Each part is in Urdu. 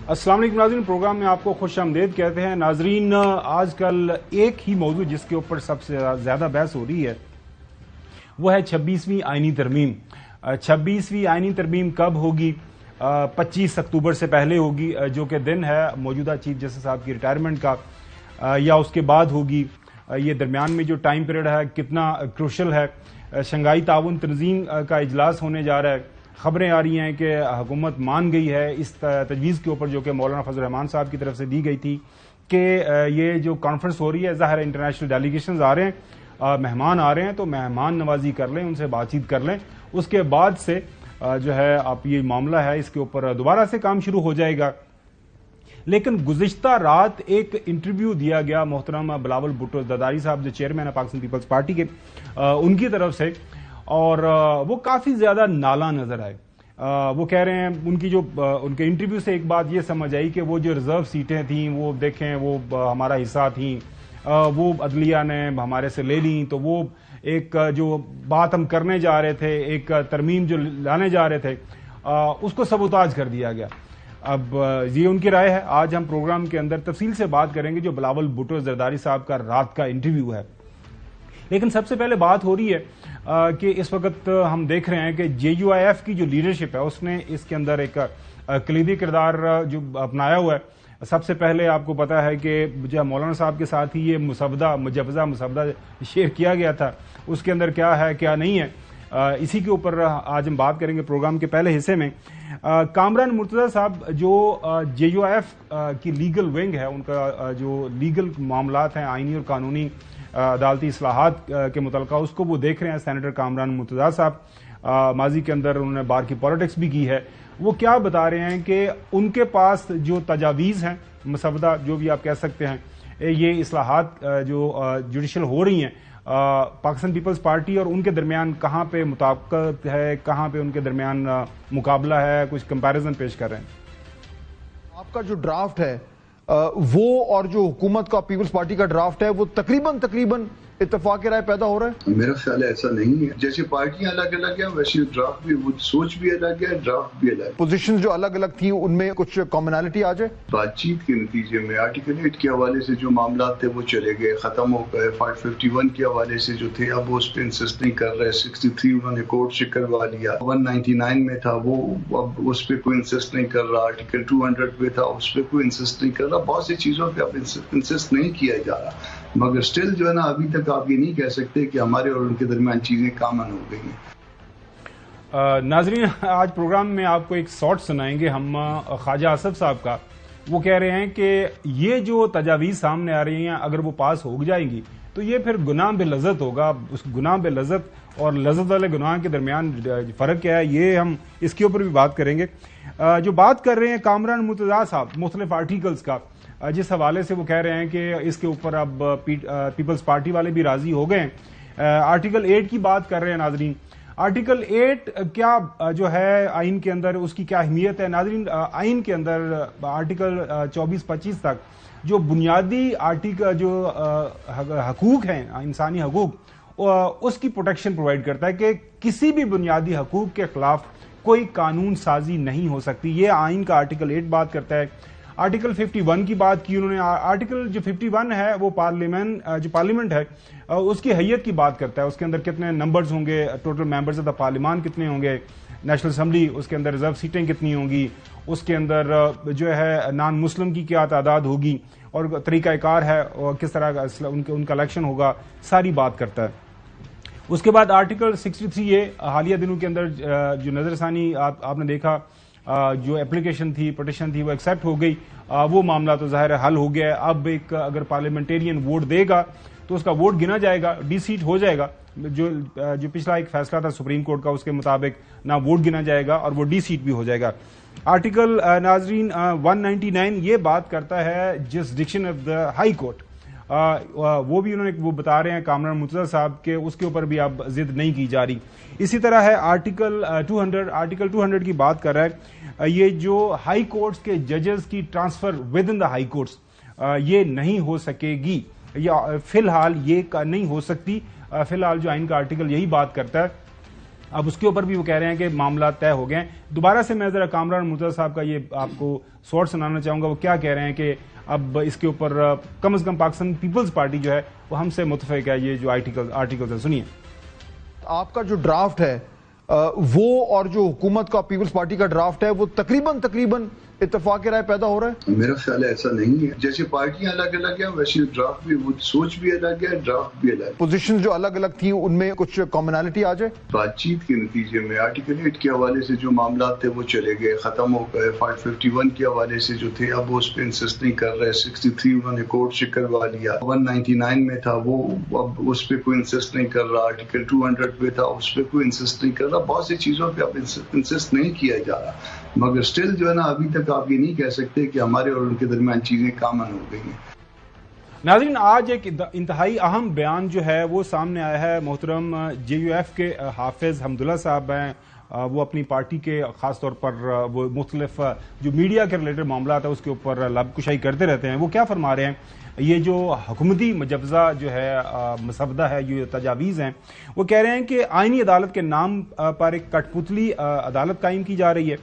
السلام علیکم ناظرین، پروگرام میں آپ کو خوش آمدید کہتے ہیں۔ ناظرین، آج کل ایک ہی موضوع جس کے اوپر سب سے زیادہ بحث ہو رہی ہے وہ ہے 26ویں آئینی ترمیم۔ 26ویں آئینی ترمیم کب ہوگی؟ 25 اکتوبر سے پہلے ہوگی، جو کہ دن ہے موجودہ چیف جسٹس صاحب کی ریٹائرمنٹ کا، یا اس کے بعد ہوگی؟ یہ درمیان میں جو ٹائم پیریڈ ہے کتنا کروشل ہے؟ شنگھائی تعاون تنظیم کا اجلاس ہونے جا رہا ہے، خبریں آ رہی ہیں کہ حکومت مان گئی ہے اس تجویز کے اوپر جو کہ مولانا فضل الرحمان صاحب کی طرف سے دی گئی تھی کہ یہ جو کانفرنس ہو رہی ہے، ظاہر انٹرنیشنل ڈیلیگیشنز آ رہے ہیں، مہمان آ رہے ہیں، تو مہمان نوازی کر لیں، ان سے بات چیت کر لیں، اس کے بعد سے جو ہے آپ یہ معاملہ ہے اس کے اوپر دوبارہ سے کام شروع ہو جائے گا۔ لیکن گزشتہ رات ایک انٹرویو دیا گیا محترم بلاول بھٹو زرداری صاحب جو چیئرمین ہے پاکستان پیپلز پارٹی کے، ان کی طرف سے، اور وہ کافی زیادہ نالاں نظر آئے۔ وہ کہہ رہے ہیں ان کے انٹرویو سے ایک بات یہ سمجھ آئی کہ وہ جو ریزرو سیٹیں تھیں وہ دیکھیں وہ ہمارا حصہ تھیں، وہ عدلیہ نے ہمارے سے لے لیں، تو وہ ایک جو بات ہم کرنے جا رہے تھے، ایک ترمیم جو لانے جا رہے تھے، اس کو سبوتاج کر دیا گیا۔ اب یہ ان کی رائے ہے، آج ہم پروگرام کے اندر تفصیل سے بات کریں گے جو بلاول بھٹو زرداری صاحب کا رات کا انٹرویو ہے۔ لیکن سب سے پہلے بات ہو رہی ہے کہ اس وقت ہم دیکھ رہے ہیں کہ جے یو آئی ایف کی جو لیڈرشپ ہے اس نے اس کے اندر ایک کلیدی کردار جو اپنایا ہوا ہے۔ سب سے پہلے آپ کو پتا ہے کہ جو مولانا صاحب کے ساتھ ہی یہ مجوزہ مسودہ شیئر کیا گیا تھا، اس کے اندر کیا ہے کیا نہیں ہے، اسی کے اوپر آج ہم بات کریں گے پروگرام کے پہلے حصے میں۔ کامران مرتضی صاحب جو جے یو آئی ایف کی لیگل ونگ ہے، ان کا جو لیگل معاملات ہیں، آئینی اور قانونی عدالتی اصلاحات کے متعلقہ، اس کو وہ دیکھ رہے ہیں۔ سینیٹر کامران مرتضی صاحب ماضی کے اندر انہوں نے بار کی پالیٹکس بھی کی ہے، وہ کیا بتا رہے ہیں کہ ان کے پاس جو تجاویز ہیں، مسودہ جو بھی آپ کہہ سکتے ہیں، یہ اصلاحات جو جوڈیشل ہو رہی ہیں، پاکستان پیپلز پارٹی اور ان کے درمیان کہاں پہ مطابقت ہے، کہاں پہ ان کے درمیان مقابلہ ہے، کچھ کمپیریزن پیش کر رہے ہیں۔ آپ کا جو ڈرافٹ ہے وہ اور جو حکومت کا پیپلز پارٹی کا ڈرافٹ ہے وہ تقریباً اتفاق رائے پیدا ہو رہا ہے؟ میرا خیال ہے ایسا نہیں ہے، جیسے پارٹیاں الگ الگ ہیں ویسے ڈرافٹ بھی، وہ سوچ بھی الگ ہے، ڈرافٹ بھی الگ ہے۔ پوزیشن جو الگ الگ تھیں ان میں کچھ کامنالٹی آ جائے؟ بات چیت کے نتیجے میں آرٹیکل 8 کے حوالے سے جو معاملات تھے وہ چلے گئے، ختم ہو گئے۔ 551 کے حوالے سے جو تھے اب وہ اس پہ انسسٹ نہیں کر رہے۔ 63 انہوں نے کورٹ سے کروا لیا، 199 میں تھا وہ اب اس پہ کوئی انسسٹ نہیں کر رہا، آرٹیکل 200 پہ تھا اس پہ کوئی انسسٹ نہیں کر رہا، بہت سی چیزوں پہ اب انسسٹ نہیں کیا جا رہا، مگر سٹل جو ہے نا ابھی تک آپ یہ نہیں کہہ سکتے کہ ہمارے اور ان کے درمیان چیزیں کامن ہو گئی ہیں۔ ناظرین، آج پروگرام میں آپ کو ایک شارٹ سنائیں گے ہم خواجہ آصف صاحب کا۔ وہ کہہ رہے ہیں کہ یہ جو تجاویز سامنے آ رہی ہیں اگر وہ پاس ہو جائیں گی تو یہ پھر گناہ بے لذت ہوگا۔ اس گناہ بے لذت اور لذت والے گناہ کے درمیان فرق کیا ہے، یہ ہم اس کے اوپر بھی بات کریں گے۔ جو بات کر رہے ہیں کامران مرتضی صاحب مختلف آرٹیکلز کا، جس حوالے سے وہ کہہ رہے ہیں کہ اس کے اوپر اب پیپلز پارٹی والے بھی راضی ہو گئے ہیں۔ آرٹیکل 8 کی بات کر رہے ہیں ناظرین۔ آرٹیکل 8 کیا جو ہے آئین کے اندر اس کی کیا اہمیت ہے؟ ناظرین، آئین کے اندر آرٹیکل 24-25 تک جو بنیادی جو حقوق ہیں، انسانی حقوق، اس کی پروٹیکشن پرووائڈ کرتا ہے کہ کسی بھی بنیادی حقوق کے خلاف کوئی قانون سازی نہیں ہو سکتی۔ یہ آئین کا آرٹیکل 8 بات کرتا ہے۔ آرٹیکل 51 کی بات کی انہوں نے۔ آرٹیکل جو 51 ہے وہ پارلیمنٹ ہے اس کی حیت کی بات کرتا ہے، اس کے اندر کتنے نمبرز ہوں گے، ٹوٹل ممبرز آف دا پارلیمان کتنے ہوں گے، نیشنل اسمبلی، اس کے اندر ریزرو سیٹیں کتنی ہوں گی، اس کے اندر جو ہے نان مسلم کی کیا تعداد ہوگی، اور طریقہ کار ہے اور کس طرح ان کا الیکشن ہوگا، ساری بات کرتا ہے۔ اس کے بعد آرٹیکل 63A حالیہ دنوں کے اندر جو نظر ثانی آپ نے دیکھا، جو اپلیکیشن تھی، پٹیشن تھی، وہ ایکسیپٹ ہو گئی، وہ معاملہ تو ظاہر حل ہو گیا ہے۔ اب ایک اگر پارلیمنٹیرین ووٹ دے گا تو اس کا ووٹ گنا جائے گا، ڈی سیٹ ہو جائے گا۔ جو پچھلا ایک فیصلہ تھا سپریم کورٹ کا، اس کے مطابق نہ ووٹ گنا جائے گا اور وہ ڈی سیٹ بھی ہو جائے گا۔ آرٹیکل ناظرین 199 یہ بات کرتا ہے جسڈکشن آف دا ہائی کورٹ، وہ بھی وہ بتا رہے ہیں کامران مرتضی صاحب کے اس کے اوپر بھی اب ضد نہیں کی جا رہی۔ اسی طرح ہے آرٹیکل 200 کی بات کر رہا ہے، یہ جو ہائی کورٹس کے ججز کی transfer with in the high courts یہ نہیں ہو سکے گی، یا فی الحال یہ نہیں ہو سکتی۔ فی الحال جو آئین کا آرٹیکل یہی بات کرتا ہے اب اس کے اوپر بھی وہ کہہ رہے ہیں کہ معاملات طے ہو گئے ہیں. دوبارہ سے میں ذرا کامران مرتضیٰ صاحب کا یہ آپ کو سوٹ سنانا چاہوں گا. وہ کیا کہہ رہے ہیں کہ اب اس کے اوپر کم از کم پاکستان پیپلز پارٹی جو ہے وہ ہم سے متفق ہے. یہ جو آرٹیکلز ہیں سنیے. آپ کا جو ڈرافٹ ہے وہ اور جو حکومت کا پیپلز پارٹی کا ڈرافٹ ہے وہ تقریباً اتفاق رائے پیدا ہو رہا ہے. میرا خیال ہے ایسا نہیں ہے. جیسے پارٹیاں الگ الگ ہیں ویسے ڈرافٹ بھی, وہ سوچ بھی الگ ہے, ڈرافٹ بھی الگ. پوزیشن جو الگ الگ تھیں ان میں کچھ کامنالٹی آ جائے. بات چیت کے نتیجے میں آرٹیکل 8 کے حوالے سے جو معاملات تھے وہ چلے گئے, ختم ہو گئے. 551 کے حوالے سے جو تھے اب اس پہ انسسٹ نہیں کر رہے. 63 انہوں نے کورٹ سے کروا لیا. 199 میں تھا وہ اب اس پہ کوئی انسسٹ نہیں کر رہا. آرٹیکل 200 پہ تھا اس پہ کوئی انسسٹ نہیں کر رہا. بہت سی چیزوں پہ اب انسسٹ نہیں کیا جا رہا, مگر سٹل جو ہے نا ابھی تک آپ یہ نہیں کہہ سکتے کہ ہمارے اور ان کے درمیان چیزیں کامن ہو گئی ہیں. ناظرین, آج ایک انتہائی اہم بیان جو ہے وہ سامنے آیا ہے. محترم JUF کے حافظ حمداللہ صاحب ہیں, وہ اپنی پارٹی کے خاص طور پر وہ مختلف جو میڈیا کے ریلیٹڈ معاملات ہیں اس کے اوپر لب کشائی کرتے رہتے ہیں. وہ کیا فرما رہے ہیں, یہ جو حکومتی مجوزہ جو ہے مسودہ ہے, یہ تجاویز ہیں, وہ کہہ رہے ہیں کہ آئینی عدالت کے نام پر ایک کٹ پتلی عدالت قائم کی جا رہی ہے.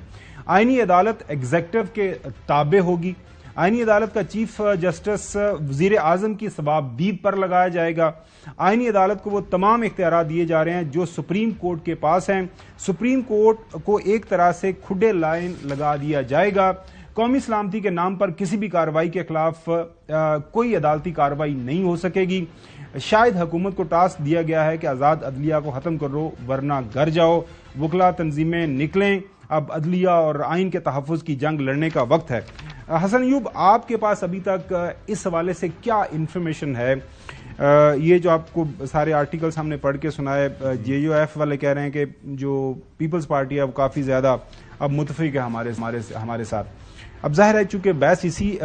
آئینی عدالت ایگزیکٹو کے تابع ہوگی. آئینی عدالت کا چیف جسٹس وزیر اعظم کی ثوابدید پر لگایا جائے گا. آئینی عدالت کو وہ تمام اختیارات دیے جا رہے ہیں جو سپریم کورٹ کے پاس ہیں. سپریم کورٹ کو ایک طرح سے کھڈے لائن لگا دیا جائے گا. قومی سلامتی کے نام پر کسی بھی کارروائی کے خلاف کوئی عدالتی کارروائی نہیں ہو سکے گی. شاید حکومت کو ٹاسک دیا گیا ہے کہ آزاد عدلیہ کو ختم کرو ورنہ گھر جاؤ. وکلا تنظیمیں نکلیں, اب عدلیہ اور آئین کے تحفظ کی جنگ لڑنے کا وقت ہے. حسن ایوب, آپ کے پاس ابھی تک اس حوالے سے کیا انفارمیشن ہے؟ یہ جو آپ کو سارے آرٹیکلز ہم نے پڑھ کے سنائے, JUF والے کہہ رہے ہیں کہ جو پیپلز پارٹی ہے وہ کافی زیادہ اب متفق ہے ہمارے ساتھ. اب ظاہر ہے چونکہ بحث اسی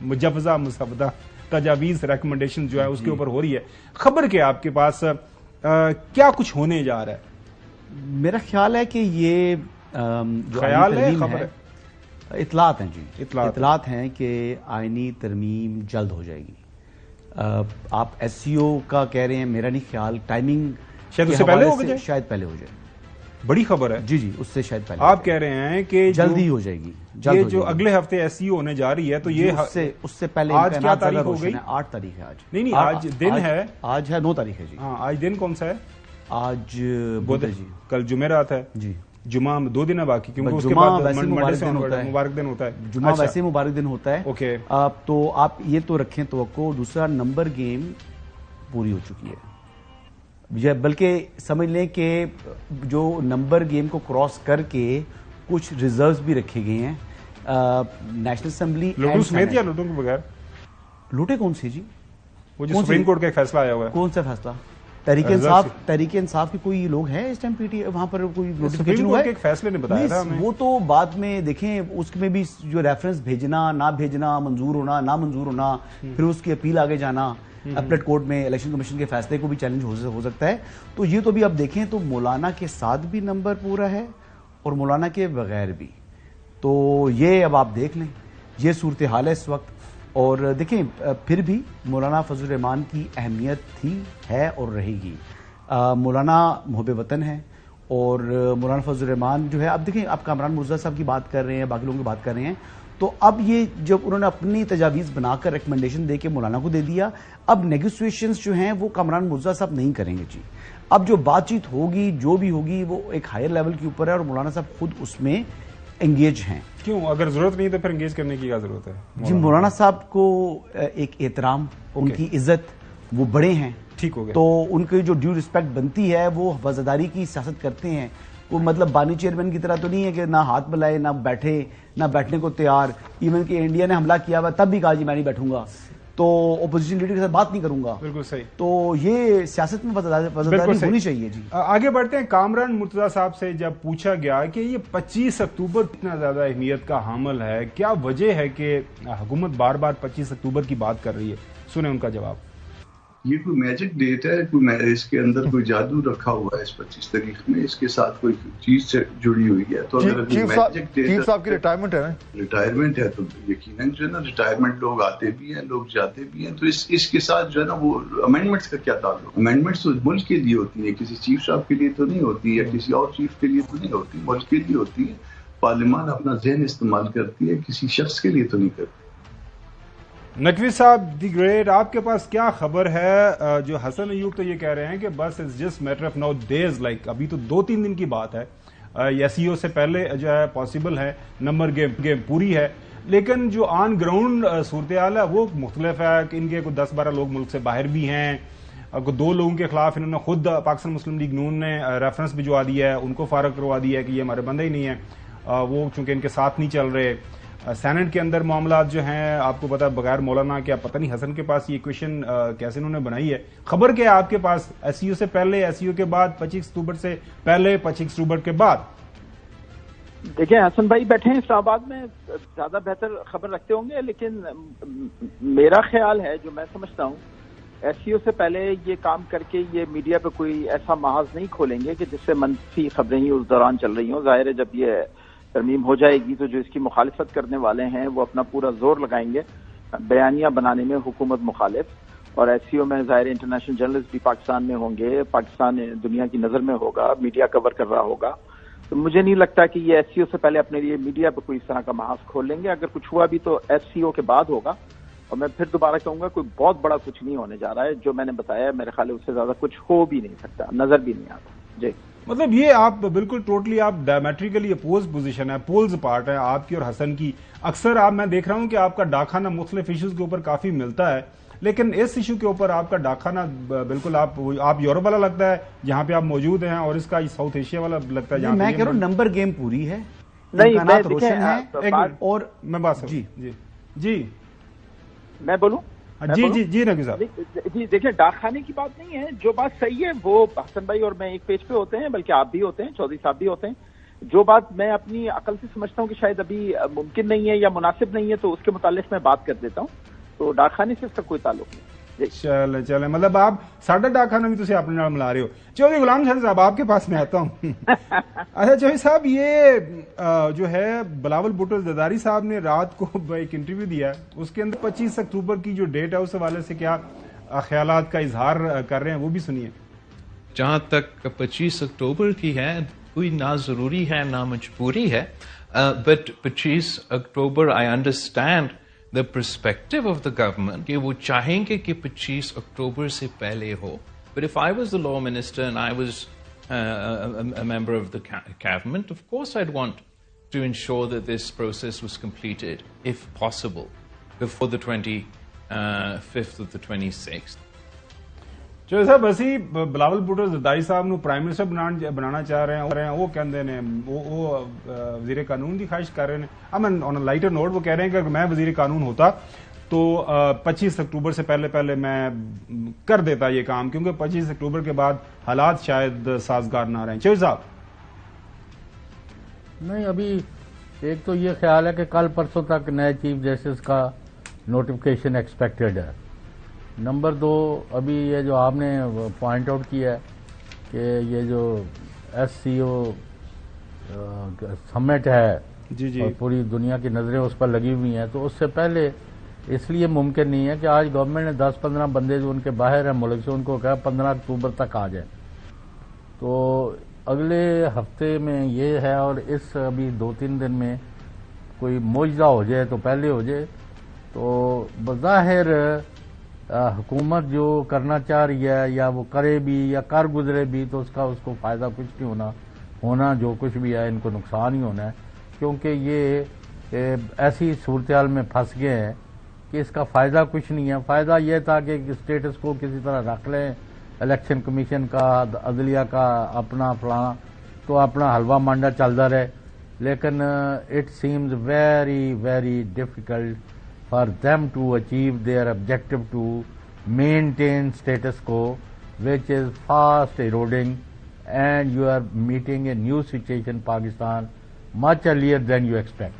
مجوزہ مسودہ تجاویز ریکمنڈیشن جو ہے اس کے اوپر ہو رہی ہے, خبر کیا آپ کے پاس کیا کچھ ہونے جا رہا ہے؟ میرا خیال ہے کہ یہ جو خیال ہے, ترمیم خبر ہے, اطلاعات ہیں جی, اطلاعات ہیں کہ آئینی ترمیم جلد ہو جائے گی. آپ SCO کا کہہ رہے ہیں, میرا نہیں خیال ٹائمنگ شاید اس سے پہلے ہو جائے, شاید پہلے ہو جائے. بڑی خبر ہے جی, اس سے شاید پہلے آپ کہہ رہے ہیں کہ جلدی ہو جائے گی. یہ جو اگلے ہفتے SCO ہونے جا رہی ہے تو یہ اس سے پہلے آج کیا تاریخ ہو گئی؟ 8 تاریخ ہے آج. نہیں, آج دن ہے, آج ہے 9 تاریخ ہے جی. ہاں, آج دن کون سا ہے؟ آج بدھ ہے جی. کل جمعرات ہے جی. جمعہ 2 دن ہے باقی, کیونکہ اس کے جمعہ بعد ویسے مبارک دن ہوتا ہے. جمعہ ویسے مبارک دن ہوتا ہے. اوکے, تو آپ یہ تو رکھیں توقع. دوسرا, نمبر گیم پوری ہو چکی ہے, بلکہ سمجھ لیں کہ جو نمبر گیم کو کراس کر کے کچھ ریزروز بھی رکھے گئے ہیں. نیشنل اسمبلی لوٹوں سمیت یا لوٹوں کے بغیر؟ لوٹے کون سی جی؟ وہ جو سپریم کورٹ کا ایک فیصلہ آیا ہوا ہے. کون سا فیصلہ؟ تحریک انصاف کے کوئی لوگ ہیں اس ٹائم PTI وہاں پر کوئی نوٹیفیکیشن ہوا ہے؟ ایک فیصلے نے بتایا تھا ہمیں. وہ تو بعد میں دیکھیں, اس میں بھی جو ریفرنس بھیجنا نہ بھیجنا, منظور ہونا نہ منظور ہونا, پھر اس کی اپیل آگے جانا اپلیٹ کورٹ میں, الیکشن کمیشن کے فیصلے کو بھی چیلنج ہو سکتا ہے. تو یہ تو بھی اب دیکھیں تو مولانا کے ساتھ بھی نمبر پورا ہے اور مولانا کے بغیر بھی. تو یہ اب آپ دیکھ لیں, یہ صورتحال ہے اس وقت. اور دیکھیں پھر بھی مولانا فضل الرحمان کی اہمیت تھی, ہے اور رہے گی. مولانا محب وطن ہے اور مولانا فضل الرحمان جو ہے, اب دیکھیں آپ کامران مرتضیٰ صاحب کی بات کر رہے ہیں, باقی لوگوں کی بات کر رہے ہیں, تو اب یہ جب انہوں نے اپنی تجاویز بنا کر ریکمنڈیشن دے کے مولانا کو دے دیا, اب نیگوسیشنز جو ہیں وہ کامران مرتضیٰ صاحب نہیں کریں گے جی. اب جو بات چیت ہوگی جو بھی ہوگی وہ ایک ہائر لیول کے اوپر ہے اور مولانا صاحب خود اس میں انگیج ہیں. کیوں, اگر ضرورت نہیں تو پھر انگیج کرنے کی کیا ضرورت ہے؟ جی, مولانا صاحب کو ایک احترام, ان کی عزت, وہ بڑے ہیں, ٹھیک ہو گیا, تو ان کی جو ڈیو رسپیکٹ بنتی ہے وہ وزاداری کی سیاست کرتے ہیں. وہ مطلب بانی چیئرمین کی طرح تو نہیں ہے کہ نہ ہاتھ ملائے نہ بیٹھے نہ بیٹھنے کو تیار. ایون کہ انڈیا نے حملہ کیا ہوا تب بھی کہا جی میں نہیں بیٹھوں گا, تو اپوزیشن لیڈر کے ساتھ بات نہیں کروں گا. بالکل صحیح. تو یہ سیاست میں وزاداری ہونی چاہیے جی. آگے بڑھتے ہیں. کامران مرتضیٰ صاحب سے جب پوچھا گیا کہ یہ 25 اکتوبر اتنا زیادہ اہمیت کا حامل ہے, کیا وجہ ہے کہ حکومت بار بار 25 اکتوبر کی بات کر رہی ہے, سنیں ان کا جواب. یہ کوئی میجک ڈیٹ ہے, کوئی اس کے اندر کوئی جادو رکھا ہوا ہے اس 25 تاریخ میں, اس کے ساتھ کوئی چیز سے جڑی ہوئی ہے. تو اگر میجک ڈیٹ چیف صاحب کی ریٹائرمنٹ ہے نا, ریٹائرمنٹ ہے تو یقیناً جو ہے نا ریٹائرمنٹ لوگ آتے بھی ہیں, لوگ جاتے بھی ہیں, تو اس کے ساتھ جو ہے نا وہ امینڈمنٹس کا کیا تعلق؟ امینڈمنٹس تو ملک کے لیے ہوتی ہیں, کسی چیف صاحب کے لیے تو نہیں ہوتی, یا کسی اور چیف کے لیے تو نہیں ہوتی, ملک کے لیے ہوتی ہے. پارلیمان اپنا ذہن استعمال کرتی ہے, کسی شخص کے لیے تو نہیں کرتی. نقوی صاحب دی گریٹ, آپ کے پاس کیا خبر ہے؟ جو حسن ایوب تو یہ کہہ رہے ہیں کہ بس it's just matter of nowadays, like ابھی تو 2-3 دن کی بات ہے, ایس ای او سے پہلے جو ہے پاسبل ہے, نمبر گیم پوری ہے, لیکن جو آن گراؤنڈ صورتحال ہے وہ مختلف ہے. کہ ان کے کوئی 10-12 لوگ ملک سے باہر بھی ہیں, 2 لوگوں کے خلاف انہوں نے خود پاکستان مسلم لیگ نون نے ریفرنس بھجوا دیا ہے, ان کو فارغ کروا دیا ہے کہ یہ ہمارے بندے ہی نہیں ہیں, وہ چونکہ ان کے ساتھ نہیں چل رہے. سینٹ کے اندر معاملات جو ہیں آپ کو پتا بغیر مولانا کیا پتہ نہیں حسن کے پاس یہ کویشن کیسے انہوں نے بنائی ہے. خبر کیا ہے آپ کے پاس ایس ای او سے پہلے, ایس ای او کے بعد, 25 اکتوبر سے پہلے, 25 اکتوبر کے بعد؟ دیکھیں حسن بھائی بیٹھے ہیں اسلام آباد میں, زیادہ بہتر خبر رکھتے ہوں گے, لیکن میرا خیال ہے جو میں سمجھتا ہوں ایس سی او سے پہلے یہ کام کر کے یہ میڈیا پہ کوئی ایسا محاذ نہیں کھولیں گے کہ جس سے منفی خبریں ہی اس دوران چل رہی ہوں. ظاہر ہے جب یہ ترمیم ہو جائے گی تو جو اس کی مخالفت کرنے والے ہیں وہ اپنا پورا زور لگائیں گے بیانیہ بنانے میں حکومت مخالف, اور ایس سی او میں ظاہر انٹرنیشنل جرنلسٹ بھی پاکستان میں ہوں گے, پاکستان دنیا کی نظر میں ہوگا, میڈیا کور کر رہا ہوگا. تو مجھے نہیں لگتا کہ یہ ایس سی او سے پہلے اپنے لیے میڈیا پہ کوئی اس طرح کا محاذ کھول لیں گے. اگر کچھ ہوا بھی تو ایس سی او کے بعد ہوگا, اور میں پھر دوبارہ کہوں گا کوئی بہت بڑا کچھ نہیں ہونے جا رہا ہے. جو میں نے بتایا میرے خیال اس سے زیادہ کچھ ہو بھی نہیں سکتا, نظر بھی نہیں آتا. جی مطلب یہ آپ بالکل ٹوٹلی آپ ڈائمیٹریکلی اپوز پوزیشن ہے, پولز پارٹ ہے آپ کی اور حسن کی. اکثر آپ میں دیکھ رہا ہوں کہ آپ کا ڈاک خانہ مختلف ایشوز کے اوپر کافی ملتا ہے, لیکن اس ایشو کے اوپر آپ کا ڈاک خانہ بالکل آپ یورپ والا لگتا ہے جہاں پہ آپ موجود ہیں, اور اس کا ساؤتھ ایشیا والا لگتا ہے جہاں میں کہہ رہا ہوں نمبر گیم پوری ہے, نہیں امکانات روشن ہیں. اور میں بات جی جی جی میں بولوں جی جی جی نقوی صاحب جی دیکھیں ڈاک خانے کی بات نہیں ہے, جو بات صحیح ہے وہ حسن بھائی اور میں ایک پیج پہ ہوتے ہیں, بلکہ آپ بھی ہوتے ہیں, چودھری صاحب بھی ہوتے ہیں. جو بات میں اپنی عقل سے سمجھتا ہوں کہ شاید ابھی ممکن نہیں ہے یا مناسب نہیں ہے تو اس کے متعلق میں بات کر دیتا ہوں. تو ڈاک خانے سے اس کا کوئی تعلق نہیں. چلے مطلب آپ ساڈا ڈاک خانہ بھی تو اپنے نال ملا رہے ہو. چودھری غلام شاہ صاحب آپ کے پاس میں آتا ہوں. اچھا چودھری صاحب, یہ جو ہے بلاول بھٹو زرداری صاحب نے رات کو ایک انٹرویو دیا ہے, اس کے اندر 25 اکتوبر کی جو ڈیٹ ہے اس حوالے سے کیا خیالات کا اظہار کر رہے ہیں وہ بھی سنیے. جہاں تک 25 اکتوبر کی ہے کوئی نہ ضروری ہے نہ مجبوری ہے, but 25 October I understand the perspective of the government کہ وہ چاہیں گے کہ 25 اکتوبر سے پہلے ہو. But if I was the law minister and I was a member of the cabinet, of course I'd want to ensure that this process was completed, if possible, before the 25th of the 26th. جو صاحب اسی بلاول بھٹو زرداری صاحب نو پرائم منسٹر بنانا چاہ رہے ہیں, وہ کہندے نے وہ وزیر قانون کی خواہش کر رہے ہیں. آن اے لائٹر نوٹ وہ کہہ رہے ہیں کہ اگر میں وزیر قانون ہوتا تو 25 اکتوبر سے پہلے میں کر دیتا یہ کام, کیونکہ 25 اکتوبر کے بعد حالات شاید سازگار نہ رہیں. چوہدری صاحب نہیں, ابھی ایک تو یہ خیال ہے کہ کل پرسوں تک نئے چیف جسٹس کا نوٹیفکیشن ایکسپیکٹڈ ہے. نمبر 2, ابھی یہ جو آپ نے پوائنٹ آؤٹ کیا ہے کہ یہ جو ایس سی او سمٹ ہے جی اور پوری دنیا کی نظریں اس پر لگی ہوئی ہیں, تو اس سے پہلے اس لیے ممکن نہیں ہے کہ آج گورنمنٹ نے 10-15 بندے جو ان کے باہر ہیں ملک سے ان کو کہا 15 اکتوبر تک آ جائیں. تو اگلے ہفتے میں یہ ہے, اور اس ابھی 2-3 دن میں کوئی معجزہ ہو جائے تو پہلے ہو جائے. تو بظاہر حکومت جو کرنا چاہ رہی ہے یا وہ کرے بھی یا کر گزرے بھی تو اس کو فائدہ کچھ نہیں ہونا جو کچھ بھی ہے ان کو نقصان ہی ہونا ہے, کیونکہ یہ ایسی صورتحال میں پھنس گئے ہیں کہ اس کا فائدہ کچھ نہیں ہے. فائدہ یہ تھا کہ اسٹیٹس کو کسی طرح رکھ لیں, الیکشن کمیشن کا, عدلیہ کا, اپنا فلانا, تو اپنا حلوہ مانڈا چلتا رہے. لیکن it seems very very difficult for them to achieve their objective to maintain status quo, which is fast eroding, and you are meeting a new situation in Pakistan much earlier than you expect.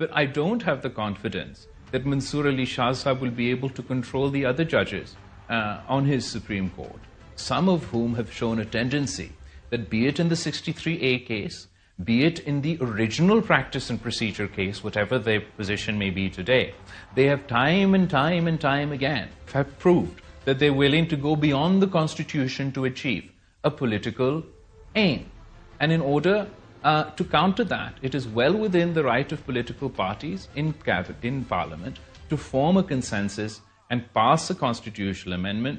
But I don't have the confidence that Mansoor Ali Shah Sahab will be able to control the other judges on his Supreme Court, some of whom have shown a tendency that, be it in the 63A case, be it in the original practice and procedure case, whatever their position may be today, they have time and time and time again have proved that they're willing to go beyond the Constitution to achieve a political aim. And in order to counter that, it is well within the right of political parties in Parliament to form a consensus and pass a constitutional amendment.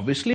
Obviously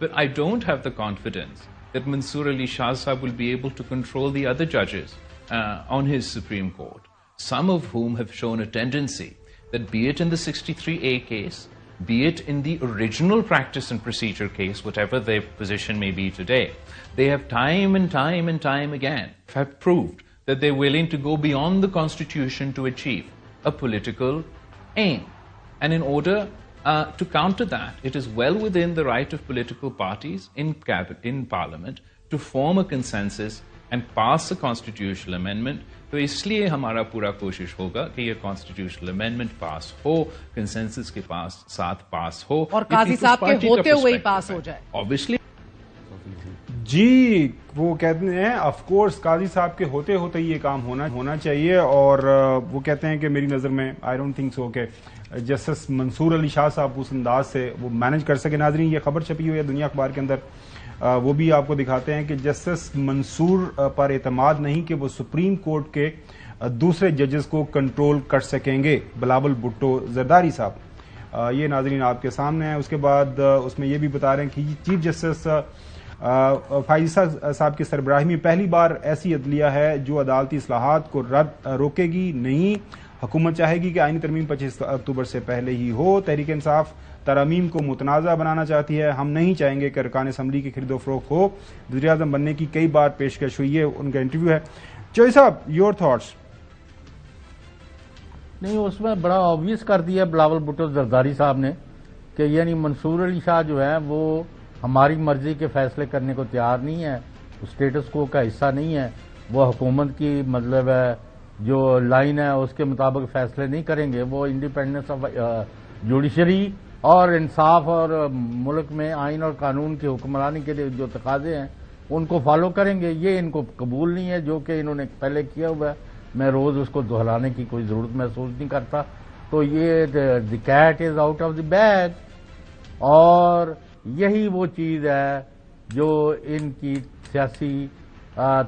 But I don't have the confidence that Mansoor Ali Shah Sahab will be able to control the other judges on his Supreme Court, some of whom have shown a tendency that, be it in the 63A case, be it in the original practice and procedure case, whatever their position may be today, they have time and time again have proved that they're willing to go beyond the Constitution to achieve a political aim. And in order to counter that, it is well within the right of political parties in Parliament to form a consensus and pass a constitutional amendment. تو اس لیے ہمارا پورا کوشش ہوگا کہ یہ کانسٹیٹیوشنل امینڈمنٹ پاس ہو, کنسنسس کے ساتھ پاس ہو, اور قاضی صاحب کے ہوتے ہوئے ہی پاس ہو جائے. Obviously. جی وہ کہتے ہیں آف کورس قاضی صاحب کے ہوتے ہوتے یہ کام ہونا چاہیے, اور وہ کہتے ہیں کہ میری نظر میں آئی ڈونٹ تھنک سو کہ جسٹس منصور علی شاہ صاحب اس انداز سے وہ مینج کر سکے. ناظرین یہ خبر چھپی ہوئی ہے دنیا اخبار کے اندر, وہ بھی آپ کو دکھاتے ہیں کہ جسٹس منصور پر اعتماد نہیں کہ وہ سپریم کورٹ کے دوسرے ججز کو کنٹرول کر سکیں گے, بلاول بھٹو زرداری صاحب. یہ ناظرین آپ کے سامنے ہے. اس کے بعد اس میں یہ بھی بتا رہے ہیں کہ چیف جسٹس فائزہ صاحب کی سربراہی میں پہلی بار ایسی عدلیہ ہے جو عدالتی اصلاحات کو روکے گی نہیں. حکومت چاہے گی کہ آئینی ترمیم 25 اکتوبر سے پہلے ہی ہو. تحریک انصاف ترامیم کو متنازع بنانا چاہتی ہے. ہم نہیں چاہیں گے کہ ارکان اسمبلی کی خرید و فروخت ہو. وزیر اعظم بننے کی کئی بار پیشکش ہوئی ہے. ان کا انٹرویو ہے. چوہدری صاحب یور تھاٹس. نہیں, اس میں بڑا آبویس کر دیا بلاول بھٹو زرداری صاحب نے کہ یعنی منصور علی شاہ جو ہے وہ ہماری مرضی کے فیصلے کرنے کو تیار نہیں ہے, اسٹیٹس کو کا حصہ نہیں ہے. وہ حکومت کی مطلب ہے جو لائن ہے اس کے مطابق فیصلے نہیں کریں گے. وہ انڈیپینڈنس آف جوڈیشری اور انصاف اور ملک میں آئین اور قانون کی حکمرانی کے لیے جو تقاضے ہیں ان کو فالو کریں گے. یہ ان کو قبول نہیں ہے جو کہ انہوں نے پہلے کیا ہوا ہے. میں روز اس کو دہرانے کی کوئی ضرورت محسوس نہیں کرتا. تو یہ the cat is out of the bag, اور یہی وہ چیز ہے جو ان کی سیاسی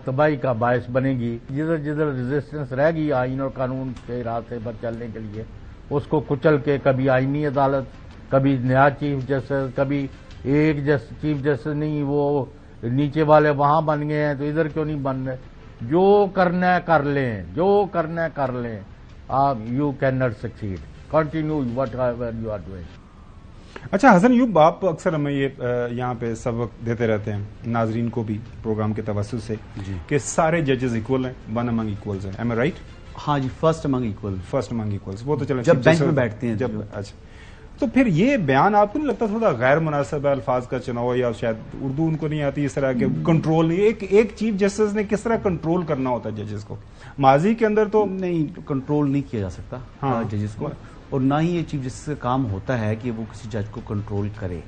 تباہی کا باعث بنے گی. جدھر جدھر ریزسٹنس رہ گی آئین اور قانون کے راستے پر چلنے کے لیے, اس کو کچل کے کبھی آئینی عدالت, کبھی نیا چیف جسٹس, کبھی ایک چیف جسٹس نہیں, وہ نیچے والے وہاں بن گئے ہیں تو ادھر کیوں نہیں بن رہے. جو کرنا ہے کر لیں, جو کرنا ہے کر لیں. You can not succeed. Continue whatever you are doing. اچھا حسن ایوب, آپ اکثر ہمیں یہ یہاں پہ سبق دیتے رہتے ہیں ناظرین کو بھی پروگرام کے توسط سے کہ سارے ججز ایکول ہیں, ون امنگ ایکولز ہیں. Am I right? ہاں جی, فرسٹ امنگ ایکولز. وہ تو چلیں جب بینچ میں بیٹھتے ہیں جب. اچھا, تو پھر یہ بیان آپ کو نہیں لگتا تھوڑا غیر مناسب ہے, الفاظ کا چناؤ, یا شاید اردو ان کو نہیں آتی اس طرح کے کنٹرول نہیں. ایک چیف جسٹس نے کس طرح کنٹرول کرنا ہوتا ہے ججز کو؟ ماضی کے اندر تو نہیں کنٹرول نہیں کیا جا سکتا ججز کو, اور نہ ہی یہ چیف جسٹس کا کام ہوتا ہے کہ وہ کسی جج کو کنٹرول کرے.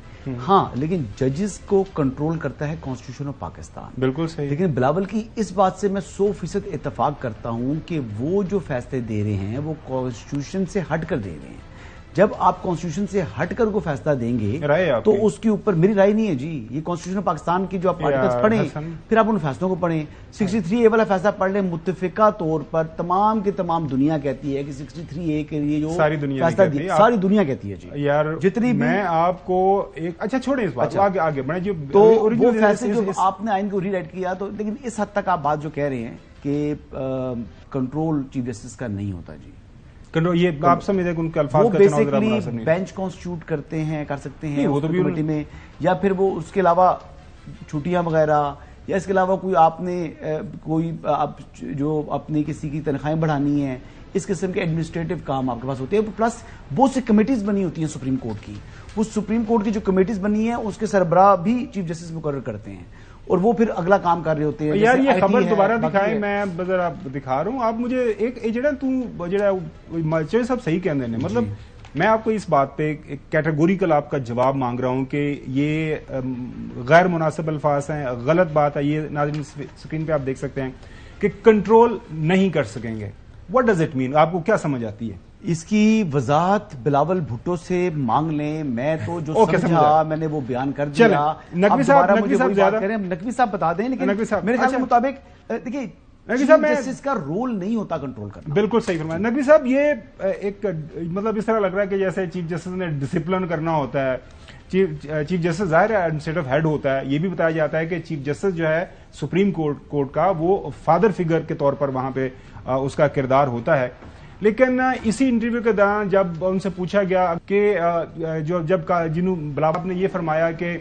ہاں, لیکن ججز کو کنٹرول کرتا ہے کانسٹیٹیوشن آف پاکستان. بالکل صحیح. لیکن بلاول کی اس بات سے میں 100% اتفاق کرتا ہوں کہ وہ جو فیصلے دے رہے ہیں وہ کانسٹیٹیوشن سے ہٹ کر دے رہے ہیں. جب آپ کانسٹیٹیوشن سے ہٹ کر کو فیصلہ دیں گے تو اس کے اوپر میری رائے نہیں ہے جی. یہ کانسٹیٹیوشن پاکستان کی جو آپ آرٹیکلز پڑھیں, پھر آپ ان فیصلوں کو پڑھیں. 63A والا فیصلہ پڑھ لیں. متفقہ طور پر تمام کی تمام دنیا کہتی ہے کہ 63A کے لیے جو ساری دنیا کہتی ہے جی. یار جتنی میں آپ کو ایک اچھا چھوڑیں اس بات آگے بڑھیں. جو تو وہ فیصلے جو آپ نے آئین کو ری رائٹ کیا, تو لیکن اس حد تک آپ بات جو کہہ رہے ہیں کہ کنٹرول چیف جسٹس کا نہیں ہوتا جی. یہ آپ سمجھتے ہیں کہ ان کے الفاظ کا چناؤ ذرا مناسب نہیں. بینچ کانسٹیٹیوٹ کرتے ہیں, کر سکتے ہیں وہ تو کمیٹی میں, یا پھر وہ اس کے علاوہ چھٹیاں وغیرہ, یا اس کے علاوہ کوئی آپ نے کوئی جو اپنی کسی کی تنخواہیں بڑھانی ہیں, اس قسم کے ایڈمنسٹریٹو کام آپ کے پاس ہوتے ہیں. پلس بہت سی کمیٹیز بنی ہوتی ہیں سپریم کورٹ کی. وہ سپریم کورٹ کی جو کمیٹیز بنی ہیں اس کے سربراہ بھی چیف جسٹس مقرر کرتے ہیں, اور وہ پھر اگلا کام کر رہے ہوتے ہیں. یار یہ خبر دوبارہ دکھائیں, میں ذرا دکھا رہا ہوں. آپ مجھے ایک چوہدری صاحب صحیح کہنے ہیں, مطلب میں آپ کو اس بات پہ ایک کیٹیگوریکل آپ کا جواب مانگ رہا ہوں کہ یہ غیر مناسب الفاظ ہیں, غلط بات ہے. یہ ناظرین اسکرین پہ آپ دیکھ سکتے ہیں کہ کنٹرول نہیں کر سکیں گے. What does it mean? آپ کو کیا سمجھ آتی ہے؟ اس کی وضاحت بلاول بھٹو سے مانگ لیں. میں تو جو اوکے، سمجھا میں نے وہ بیان کر چلیں، دیا. نقوی صاحب، دوبارہ نقوی مجھے صاحب وہی زیادہ- بات کریں. نقوی صاحب بتا دیں. لیکن نقوی صاحب، میرے خیال کے اچھا۔ مطابق دیکھیے نقوی صاحب، میں- جسٹس کا رول نہیں ہوتا کنٹرول کرنا. بالکل صحیح فرمایا نقوی صاحب. یہ ایک مطلب اس طرح لگ رہا ہے کہ جیسے چیف جسٹس نے ڈسپلن کرنا ہوتا ہے. چیف جسٹس ظاہر ہے ایڈمنسٹریٹو ہیڈ ہوتا ہے. یہ بھی بتایا جاتا ہے کہ چیف جسٹس جو ہے سپریم کورٹ کا وہ فادر فگر کے طور پر وہاں پہ اس کا کردار ہوتا ہے. لیکن اسی انٹرویو کے دوران جب ان سے پوچھا گیا کہ جنہوں بلاول نے یہ فرمایا کہ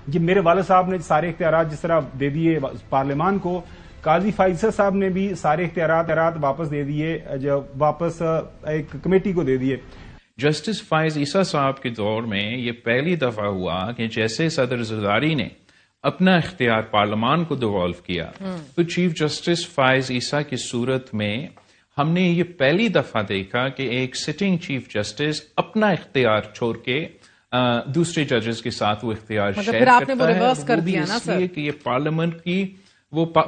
جی میرے والد صاحب نے سارے اختیارات جس طرح دے دیے پارلیمان کو، قاضی فائزہ صاحب نے بھی سارے اختیارات واپس دے دیے، جو واپس ایک کمیٹی کو دے دیے. جسٹس فائز عیسیٰ صاحب کے دور میں یہ پہلی دفعہ ہوا کہ جیسے صدر زرداری نے اپنا اختیار پارلیمان کو ڈیوالو کیا، تو چیف جسٹس فائز عیسیٰ کی صورت میں ہم نے یہ پہلی دفعہ دیکھا کہ ایک سٹنگ چیف جسٹس اپنا اختیار چھوڑ کے دوسرے ججز کے ساتھ وہ اختیار مگر شیئر پھر آپ نے وہ کرتا ہے. ریورس کر وہ بھی دیا نا اس لیے کہ یہ پارلیمنٹ کی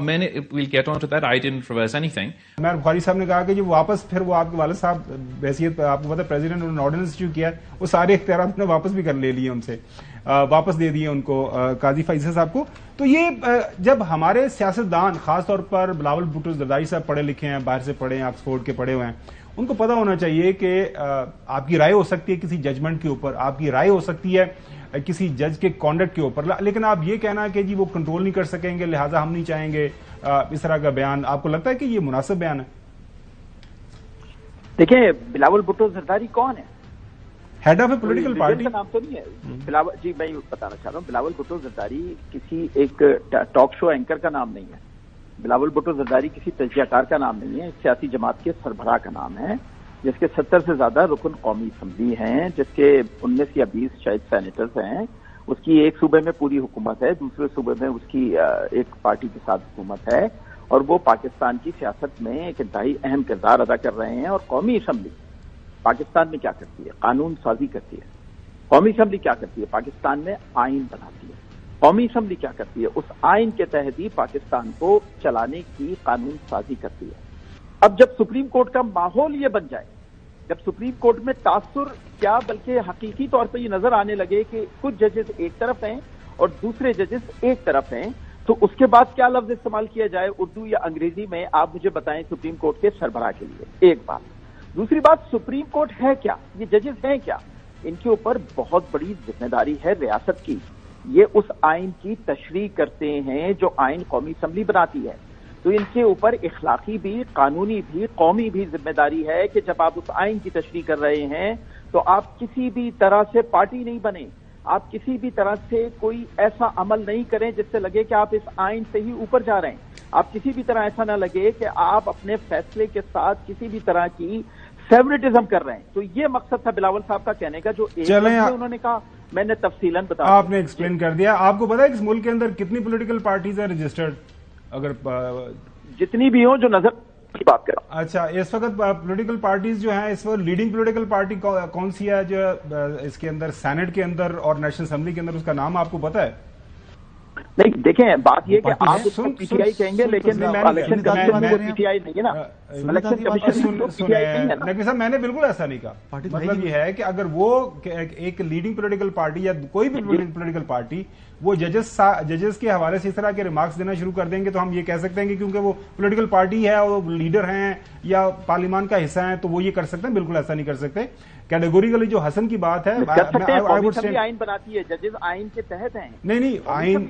میں نے we'll get on to that. I didn't reverse anything. عمر بخاری صاحب نے کہا کہ جو واپس پھر وہ آپ کے والد صاحب بحیثیت آپ کو پتا پریزیڈنٹ انہوں نے آرڈیننس ایشو کیا ہے، وہ سارے اختیارات انہوں نے واپس بھی کر لے لیے ان سے، واپس دے دیے ان کو قاضی فائزہ صاحب کو. تو یہ جب ہمارے سیاستدان خاص طور پر بلاول بھٹو زرداری صاحب پڑھے لکھے ہیں، باہر سے پڑھے ہیں، آکسفورڈ کے پڑھے ہوئے ہیں، ان کو پتا ہونا چاہیے کہ آپ کی رائے ہو سکتی ہے کسی ججمنٹ کے اوپر، آپ کی رائے ہو سکتی ہے کسی جج کے کانڈکٹ کے اوپر، لیکن آپ یہ کہنا کہ جی وہ کنٹرول نہیں کر سکیں گے لہٰذا ہم نہیں چاہیں گے اس طرح کا بیان، آپ کو لگتا ہے کہ یہ مناسب بیان ہے؟ دیکھیں بلاول بھٹو زرداری کون ہے؟ Head of a political party کا نام تو نہیں ہے بلاول جی. میں بتانا چاہ رہا ہوں بلاول بھٹو زرداری کسی ایک ٹاک شو اینکر کا نام نہیں ہے. بلاول بھٹو زرداری کسی تجزیہ کار کا نام نہیں ہے. ایک سیاسی جماعت کے سربراہ کا نام ہے جس کے 70 سے زیادہ رکن قومی اسمبلی ہیں، جس کے 19 یا 20 شاید سینیٹرز ہیں. اس کی ایک صوبے میں پوری حکومت ہے، دوسرے صوبے میں اس کی ایک پارٹی کے ساتھ حکومت ہے، اور وہ پاکستان کی سیاست میں ایک انتہائی اہم کردار ادا کر رہے ہیں. اور قومی اسمبلی پاکستان میں کیا کرتی ہے؟ قانون سازی کرتی ہے. قومی اسمبلی کیا کرتی ہے؟ پاکستان میں آئین بناتی ہے. قومی اسمبلی کیا کرتی ہے؟ اس آئین کے تحت ہی پاکستان کو چلانے کی قانون سازی کرتی ہے. اب جب سپریم کورٹ کا ماحول یہ بن جائے، جب سپریم کورٹ میں تاثر کیا بلکہ حقیقی طور پہ یہ نظر آنے لگے کہ کچھ ججز ایک طرف ہیں اور دوسرے ججز ایک طرف ہیں، تو اس کے بعد کیا لفظ استعمال کیا جائے اردو یا انگریزی میں؟ آپ مجھے بتائیں سپریم کورٹ کے سربراہ کے لیے. ایک بات. دوسری بات، سپریم کورٹ ہے کیا؟ یہ ججز ہیں کیا؟ ان کے اوپر بہت بڑی ذمہ داری ہے ریاست کی. یہ اس آئین کی تشریح کرتے ہیں جو آئین قومی اسمبلی بناتی ہے. تو ان کے اوپر اخلاقی بھی، قانونی بھی، قومی بھی ذمہ داری ہے کہ جب آپ اس آئین کی تشریح کر رہے ہیں تو آپ کسی بھی طرح سے پارٹی نہیں بنے، آپ کسی بھی طرح سے کوئی ایسا عمل نہیں کریں جس سے لگے کہ آپ اس آئین سے ہی اوپر جا رہے ہیں. آپ کسی بھی طرح ایسا نہ لگے کہ آپ اپنے فیصلے کے ساتھ کسی بھی طرح کی فیوریٹزم کر رہے ہیں. تو یہ مقصد تھا بلاول صاحب کا کہنے کا، جو ایک انہوں نے کہا میں نے تفصیلاً بتا آپ نے ایکسپلین کر دیا. آپ کو پتا ہے کہ اس ملک کے اندر کتنی پولیٹیکل پارٹیز ہیں رجسٹرڈ؟ اگر جتنی بھی ہوں جو نظر کی بات کر. اچھا، اس وقت پولیٹیکل پارٹیز جو ہیں اس وقت لیڈنگ پولیٹیکل پارٹی کون سی ہے جو اس کے اندر سینٹ کے اندر اور نیشنل اسمبلی کے اندر، اس کا نام آپ کو پتا ہے؟ نہیں دیکھیں، بات یہ کہ آپ اس کو پی ٹی آئی کہیں گے لیکن الیکشن کمیشن میں پی ٹی آئی نہیں ہے نا. Election commission P T I نہیں ہے نا. نقوی صاحب میں نے بالکل ایسا نہیں کہا. مطلب یہ ہے کہ اگر وہ ایک لیڈنگ پولیٹیکل پارٹی یا کوئی بھی پولیٹیکل پارٹی وہ ججز کے حوالے سے اس طرح کے ریمارکس دینا شروع کر دیں گے تو ہم یہ کہہ سکتے ہیں کہ کیونکہ وہ پولیٹیکل پارٹی ہے اور وہ لیڈر ہیں یا پارلیمان کا حصہ ہیں تو وہ یہ کر سکتے ہیں. بالکل ایسا نہیں کر سکتے. کیٹیگوریکلی جو حسن کی بات ہے، آئین بناتی ہے، ججز آئین کے تحت ہیں. نہیں آئین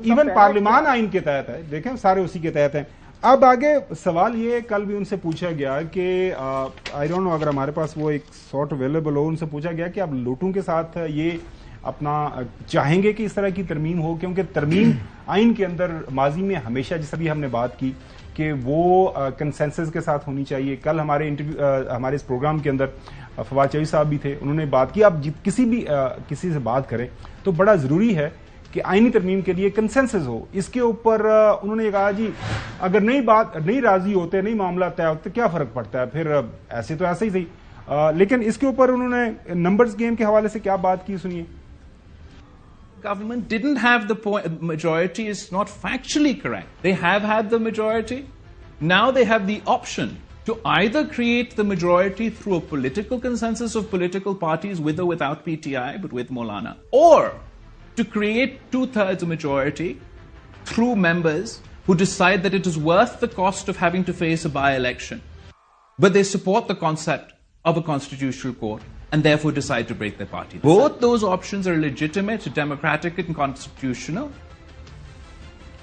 ایون پارلیمان آئین کے تحت ہے. دیکھیں سارے اسی کے تحت ہیں. اب آگے سوال یہ کل بھی ان سے پوچھا گیا کہ آئی ڈونٹ نو اگر ہمارے پاس وہ ایک سارٹ اویلیبل ہو، ان سے پوچھا گیا کہ آپ لوٹوں کے ساتھ یہ اپنا چاہیں گے کہ اس طرح کی ترمیم ہو، کیونکہ ترمیم آئین کے اندر ماضی میں ہمیشہ جیسا بھی ہم نے بات کی کہ وہ کنسنسس کے ساتھ ہونی چاہیے. کل ہمارے ہمارے اس پروگرام کے اندر فواد چوہدری صاحب بھی تھے، انہوں نے بات کی آپ کسی سے بات کریں تو بڑا ضروری ہے کہ آئینی ترمیم کے لیے کنسنسس ہو. اس کے اوپر انہوں نے یہ کہا جی اگر نہیں راضی ہوتے، نہیں معاملہ طے ہوتے کیا فرق پڑتا ہے، پھر ایسے تو ایسے ہی صحیح. لیکن اس کے اوپر انہوں نے نمبرز گیم کے حوالے سے کیا بات کی سنیے. Government didn't have the majority is not factually correct. They have had the majority. Now they have the option to either create the majority through a political consensus of political parties with or without PTI, but with Maulana, or to create 2/3 majority through members who decide that it is worth the cost of having to face a by-election, but they support the concept of a constitutional court and therefore decide to break their party. Both those options are legitimate, democratic and constitutional.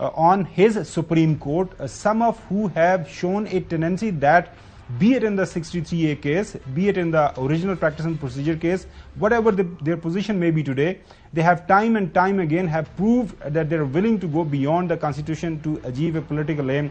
on his Supreme Court, some of who have shown a tendency that, be it in the 63A case, be it in the original practice and procedure case, whatever their position may be today, they have time and time again have proved that they are willing to go beyond the constitution to achieve a political aim.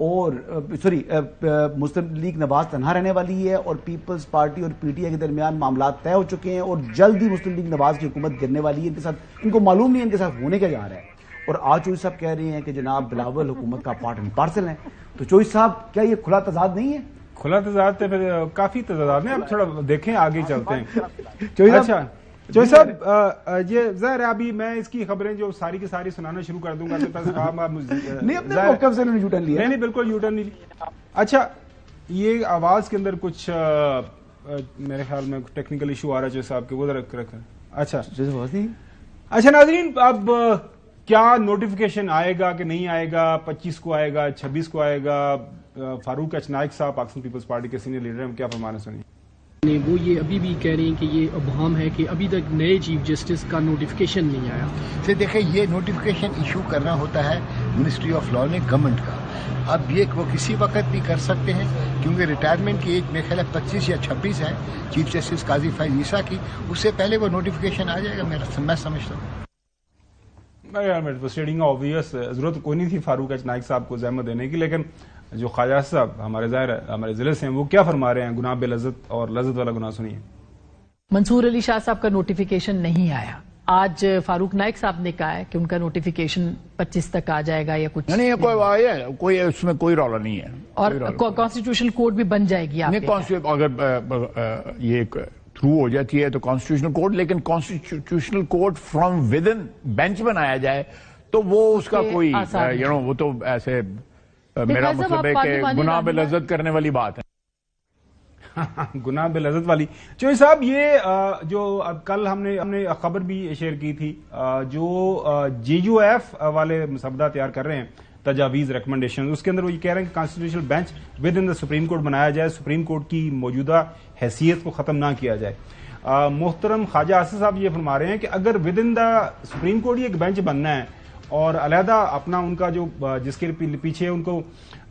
اور مسلم لیگ نواز تنہا رہنے والی ہے اور پیپلز پارٹی اور پی ٹی آئی کے درمیان معاملات طے ہو چکے ہیں اور جلد ہی مسلم لیگ نواز کی حکومت گرنے والی ہے. ان کے ساتھ ان کو معلوم نہیں ہے ان کے ساتھ ہونے کیا جا رہا ہے. اور آج چوہدری صاحب کہہ رہے ہیں کہ جناب بلاول حکومت کا پارٹ اینڈ پارسل ہیں. تو چوہدری صاحب کیا یہ کھلا تضاد نہیں ہے؟ کھلا تضاد ہے، پھر کافی تضاد ہیں. اب تھوڑا دیکھیں آگے چلتے ہیں. اچھا چوہدری صاحب یہ ظاہر ہے ابھی میں اس کی خبریں جو ساری کی ساری سنانا شروع کر دوں گا نہیں اپنے موقف سے یو ٹرن لیا. نہیں بالکل یو ٹرن نہیں لی. اچھا یہ آواز کے اندر کچھ میرے خیال میں ٹیکنیکل ایشو آ رہا ہے چوہدری صاحب کے، وہ رکھا. اچھا ناظرین، اب کیا نوٹیفیکیشن آئے گا کہ نہیں آئے گا؟ 25 کو آئے گا، 26 کو آئے گا؟ فاروق ایچ نائک صاحب پاکستان پیپلز پارٹی کے سینئر لیڈر ہیں، کیا فرمانا سنیے. وہ یہ ابھی بھی کہہ رہے ہیں کہ یہ ابہام ہے کہ ابھی تک نئے چیف جسٹس کا نوٹیفیکیشن نہیں آیا. سے دیکھیں یہ نوٹیفیکیشن ایشو کرنا ہوتا ہے منسٹری آف لا نے گورنمنٹ کا. اب یہ وہ کسی وقت بھی کر سکتے ہیں کیونکہ ریٹائرمنٹ کی ایج میرے خیال 25 یا 26 ہے چیف جسٹس قاضی فیض عیسیٰ کی. اس سے پہلے وہ نوٹیفیکیشن آ جائے گا میں سمجھتا ہوں. اسٹیڈنگ آبویس ضرورت کوئی نہیں تھی فاروق ایچ نائک صاحب کو زحمت دینے کی، لیکن جو خواجہ صاحب ہمارے ظاہر ہمارے ضلع سے ہیں وہ کیا فرما رہے ہیں گناہ بے لذت اور لذت والا گناہ سنیے. منصور علی شاہ صاحب کا نوٹیفیکیشن نہیں آیا. آج فاروق نائک صاحب نے کہا ہے کہ ان کا نوٹیفیکیشن 25 تک آ جائے گا یا کچھ نہیں. کوئی اس میں کوئی رولا نہیں ہے اور کانسٹیٹیوشن کوڈ بھی بن جائے گی. اگر یہ تھرو ہو جاتی ہے تو کانسٹیٹیوشنل کوڈ، لیکن constitutional court from within bench بنایا جائے تو وہ اس کا کوئی وہ تو ایسے میرا مطلب ہے کہ گناہ بے لذت کرنے والی بات ہے. گناہ بے لذت والی. چوہدری صاحب یہ جو کل ہم نے خبر بھی شیئر کی تھی، جو جے یو ایف والے مسودہ تیار کر رہے ہیں تجاویز ریکمنڈیشن، اس کے اندر وہ یہ کہہ رہے ہیں کہ constitutional bench with in the supreme court بنایا جائے، سپریم کورٹ کی موجودہ حیثیت کو ختم نہ کیا جائے. محترم خواجہ آصف صاحب یہ فرما رہے ہیں کہ اگر within the supreme court ہی ایک بینچ بننا ہے اور علیحدہ اپنا ان کا جو جس کے پیچھے ان کو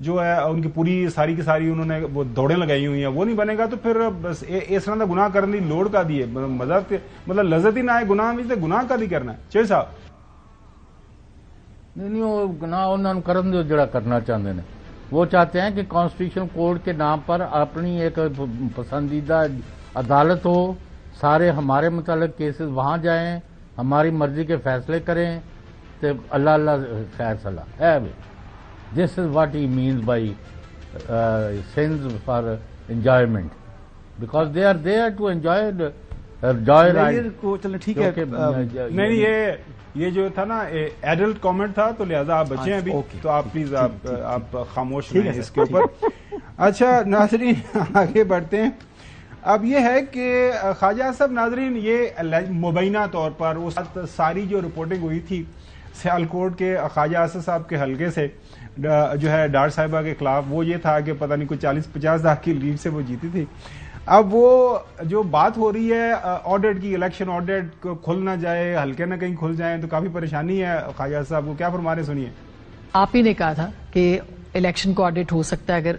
جو ہے ان کی پوری ساری کی ساری انہوں نے وہ دوڑیں لگائی ہوئی ہیں وہ نہیں بنے گا تو پھر بس اس طرح کا گناہ کرنے کی لوڑ کا دی ہے. مطلب لذت ہی نہ آئے گناہ میں گناہ کا دی کرنا ہے. چوہدری صاحب نہیں وہ گناہ انہوں نے کرن دو جڑا کرنا چاہتے ہیں. وہ چاہتے ہیں کہ کانسٹیٹیوشن کوڈ کے نام پر اپنی ایک پسندیدہ عدالت ہو، سارے ہمارے متعلق کیسز وہاں جائیں، ہماری مرضی کے فیصلے کریں تو اللہ اللہ خیر صلاح ہے. This is what he means by sins for enjoyment because they are there to enjoy ٹھیک ہے. نہیں یہ جو تھا نا ایڈلٹ کامنٹ تھا تو لہذا آپ بچے ہیں ابھی تو آپ پلیز آپ خاموش رہیں اس کے اوپر. اچھا ناظرین آگے بڑھتے ہیں. اب یہ ہے کہ خواجہ صاحب ناظرین یہ مبینہ طور پر اس ساری جو رپورٹنگ ہوئی تھی سیالکوٹ کے خواجہ آصف صاحب کے حلقے سے جو ہے ڈار صاحبہ کے خلاف، وہ یہ تھا کہ پتہ نہیں کوئی 40-50 ہزار کی لیڈ سے وہ جیتی تھی. اب وہ جو بات ہو رہی ہے آڈٹ کی، الیکشن آڈٹ کھل نہ جائے، حلقے نہ کہیں کھل جائیں تو کافی پریشانی ہے. خواجہ صاحب کو کیا فرما رہے سنیے. آپ ہی نے کہا تھا کہ الیکشن کو آڈٹ ہو سکتا ہے اگر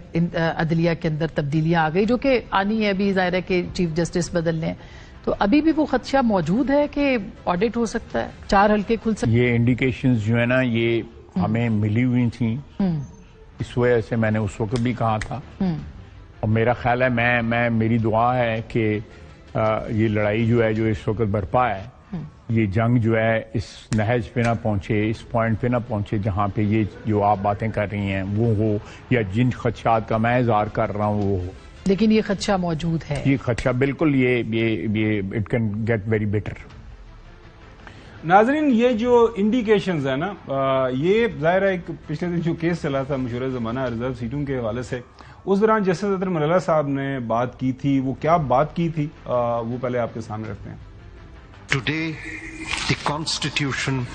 عدلیہ کے اندر تبدیلیاں آ گئی، جو کہ آنی ہے. ابھی ظاہر ہے کہ چیف جسٹس بدلنے ہیں تو ابھی بھی وہ خدشہ موجود ہے کہ آڈٹ ہو سکتا ہے، 4 حلقے کھل سکتے. یہ انڈیکیشنز جو ہے نا یہ ہمیں ملی ہوئی تھیں، اس وجہ سے میں نے اس وقت بھی کہا تھا. اور میرا خیال ہے میں میری دعا ہے کہ یہ لڑائی جو ہے جو اس وقت برپا ہے، یہ جنگ جو ہے اس نہج پہ نہ پہنچے، اس پوائنٹ پہ نہ پہنچے جہاں پہ یہ جو آپ باتیں کر رہی ہیں وہ ہو، یا جن خدشات کا میں اظہار کر رہا ہوں وہ ہو. لیکن یہ خدشہ موجود ہے. یہ خدشہ بالکل یہ it can get very better. ناظرین یہ جو انڈیکیشنز ہیں نا، یہ ظاہر ہے پچھلے دن جو کیس چلا تھا مشہور زمانہ ریزرو سیٹوں کے حوالے سے، اس دوران جسٹس اطہر ملالہ صاحب نے بات کی تھی. وہ کیا بات کی تھی وہ پہلے آپ کے سامنے رکھتے ہیں. Today, the Constitution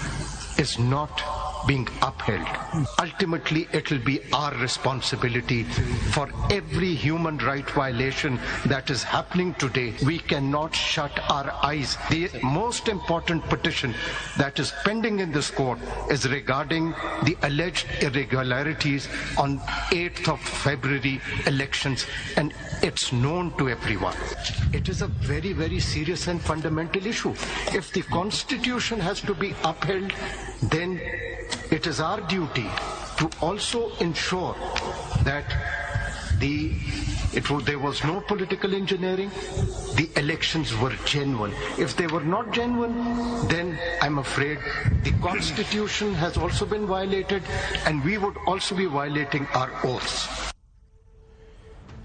is not being upheld. Ultimately, it will be our responsibility for every human right violation that is happening today. We cannot shut our eyes. The most important petition that is pending in this court is regarding the alleged irregularities on 8th of February elections, and it's known to everyone. It is a very, very serious and fundamental issue. If the Constitution has to be upheld, then it is our duty to also ensure that there was no political engineering, the elections were genuine. If they were not genuine, then I'm afraid the Constitution has also been violated, and we would also be violating our oaths.